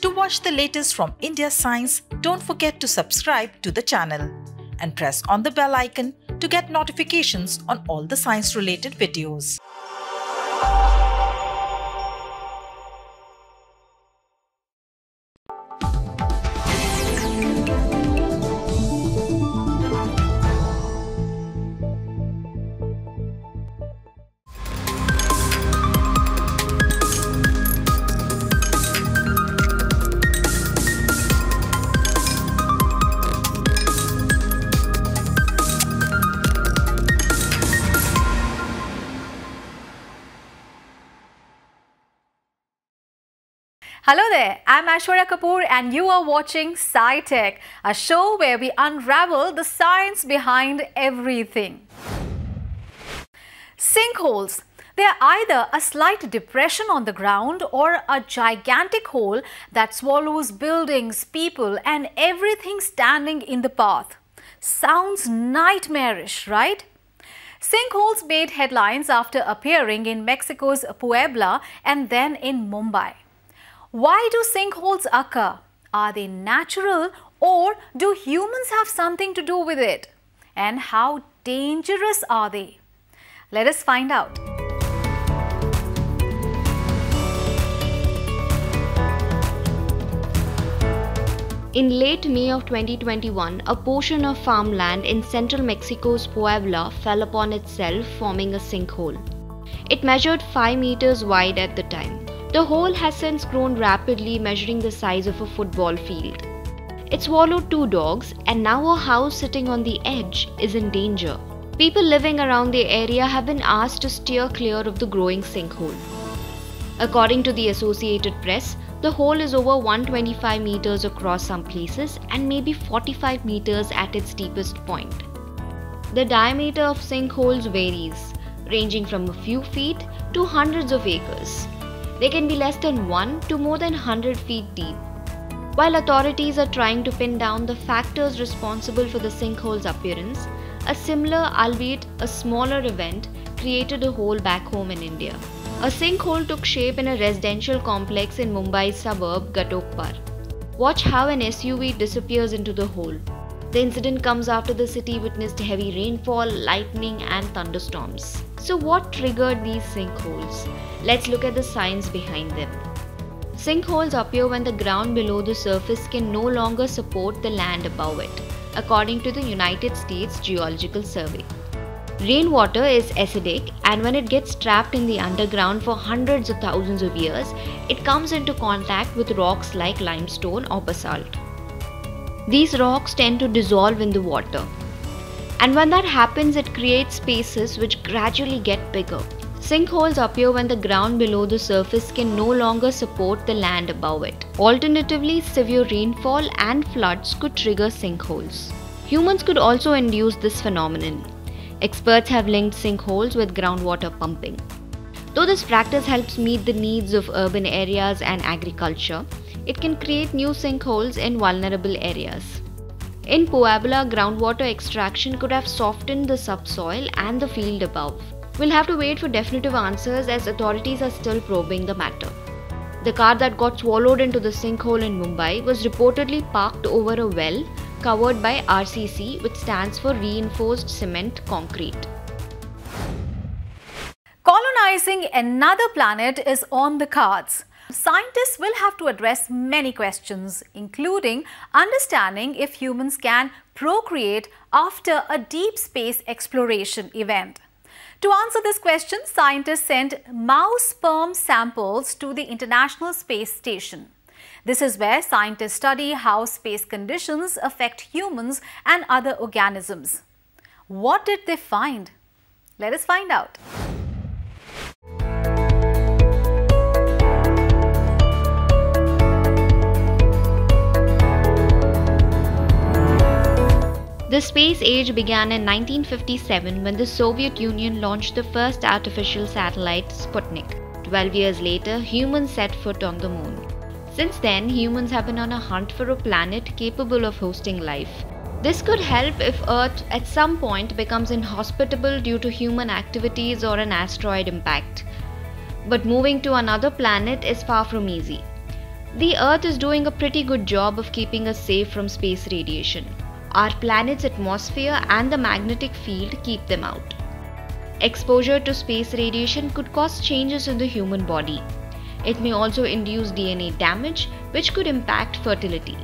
To watch the latest from India Science, don't forget to subscribe to the channel and press on the bell icon to get notifications on all the science-related videos. Hello there, I'm Aishwarya Kapoor and you are watching SciTech, a show where we unravel the science behind everything. Sinkholes. They are either a slight depression on the ground or a gigantic hole that swallows buildings, people and everything standing in the path. Sounds nightmarish, right? Sinkholes made headlines after appearing in Mexico's Puebla and then in Mumbai. Why do sinkholes occur? Are they natural or do humans have something to do with it? And how dangerous are they? Let us find out. In late May of 2021, a portion of farmland in central Mexico's Puebla fell upon itself, forming a sinkhole. It measured 5 meters wide at the time. The hole has since grown rapidly, measuring the size of a football field. It swallowed 2 dogs, and now a house sitting on the edge is in danger. People living around the area have been asked to steer clear of the growing sinkhole. According to the Associated Press, the hole is over 125 meters across some places and maybe 45 meters at its deepest point. The diameter of sinkholes varies, ranging from a few feet to hundreds of acres. They can be less than 1 to more than 100 feet deep. While authorities are trying to pin down the factors responsible for the sinkhole's appearance, a similar, albeit a smaller event created a hole back home in India. A sinkhole took shape in a residential complex in Mumbai's suburb Ghatotpar. Watch how an SUV disappears into the hole. The incident comes after the city witnessed heavy rainfall, lightning and thunderstorms. So what triggered these sinkholes? Let's look at the science behind them. Sinkholes appear when the ground below the surface can no longer support the land above it, according to the United States Geological Survey. Rainwater is acidic, and when it gets trapped in the underground for hundreds of thousands of years, it comes into contact with rocks like limestone or basalt. These rocks tend to dissolve in the water. And when that happens, it creates spaces which gradually get bigger. Sinkholes appear when the ground below the surface can no longer support the land above it. Alternatively, severe rainfall and floods could trigger sinkholes. Humans could also induce this phenomenon. Experts have linked sinkholes with groundwater pumping. Though this practice helps meet the needs of urban areas and agriculture, it can create new sinkholes in vulnerable areas. In Puebla, groundwater extraction could have softened the subsoil and the field above. We'll have to wait for definitive answers as authorities are still probing the matter. The car that got swallowed into the sinkhole in Mumbai was reportedly parked over a well covered by RCC, which stands for Reinforced Cement Concrete. Colonizing another planet is on the cards. Scientists will have to address many questions, including understanding if humans can procreate after a deep space exploration event. To answer this question, scientists sent mouse sperm samples to the International Space Station. This is where scientists study how space conditions affect humans and other organisms. What did they find? Let us find out. The space age began in 1957 when the Soviet Union launched the first artificial satellite, Sputnik. 12 years later, humans set foot on the moon. Since then, humans have been on a hunt for a planet capable of hosting life. This could help if Earth at some point becomes inhospitable due to human activities or an asteroid impact. But moving to another planet is far from easy. The Earth is doing a pretty good job of keeping us safe from space radiation. Our planet's atmosphere and the magnetic field keep them out. Exposure to space radiation could cause changes in the human body. It may also induce DNA damage, which could impact fertility.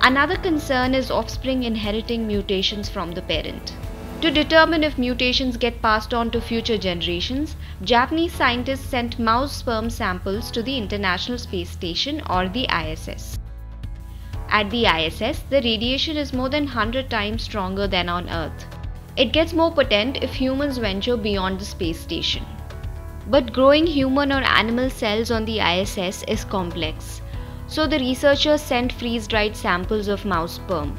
Another concern is offspring inheriting mutations from the parent. To determine if mutations get passed on to future generations, Japanese scientists sent mouse sperm samples to the International Space Station or the ISS. At the ISS, the radiation is more than 100 times stronger than on Earth. It gets more potent if humans venture beyond the space station. But growing human or animal cells on the ISS is complex, so the researchers sent freeze-dried samples of mouse sperm.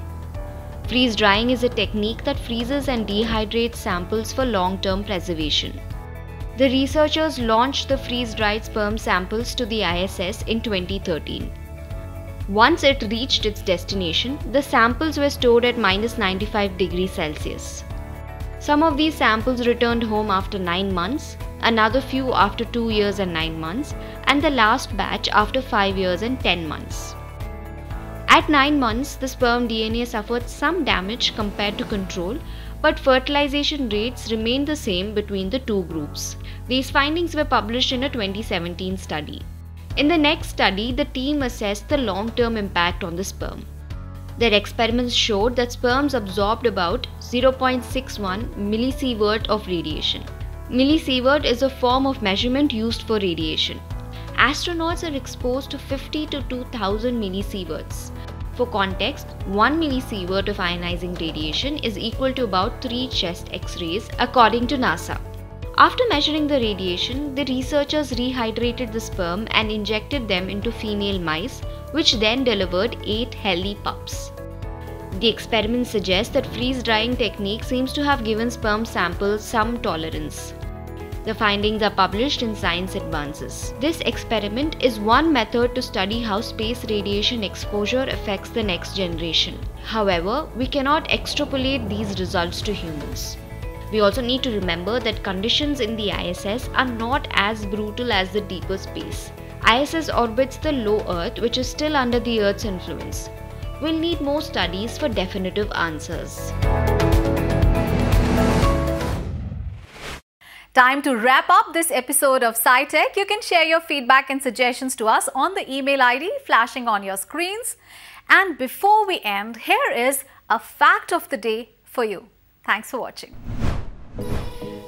Freeze drying is a technique that freezes and dehydrates samples for long-term preservation. The researchers launched the freeze-dried sperm samples to the ISS in 2013. Once it reached its destination, the samples were stored at -95 degrees Celsius. Some of these samples returned home after 9 months, another few after 2 years and 9 months, and the last batch after 5 years and 10 months. At 9 months, the sperm DNA suffered some damage compared to control, but fertilization rates remained the same between the two groups. These findings were published in a 2017 study. In the next study, the team assessed the long-term impact on the sperm. Their experiments showed that sperms absorbed about 0.61 millisievert of radiation. Millisievert is a form of measurement used for radiation. Astronauts are exposed to 50 to 2000 millisieverts. For context, 1 millisievert of ionizing radiation is equal to about 3 chest X-rays according to NASA. After measuring the radiation, the researchers rehydrated the sperm and injected them into female mice, which then delivered 8 healthy pups. The experiment suggests that freeze-drying technique seems to have given sperm samples some tolerance. The findings are published in Science Advances. This experiment is one method to study how space radiation exposure affects the next generation. However, we cannot extrapolate these results to humans. We also need to remember that conditions in the ISS are not as brutal as the deeper space. ISS orbits the low Earth, which is still under the Earth's influence. We'll need more studies for definitive answers. Time to wrap up this episode of SciTech. You can share your feedback and suggestions to us on the email ID flashing on your screens. And before we end, here is a fact of the day for you. Thanks for watching.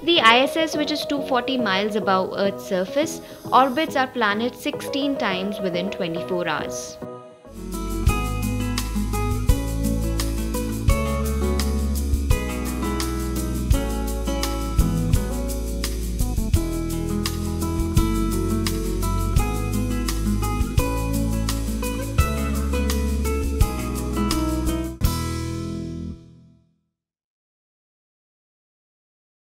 The ISS, which is 240 miles above Earth's surface, orbits our planet 16 times within 24 hours.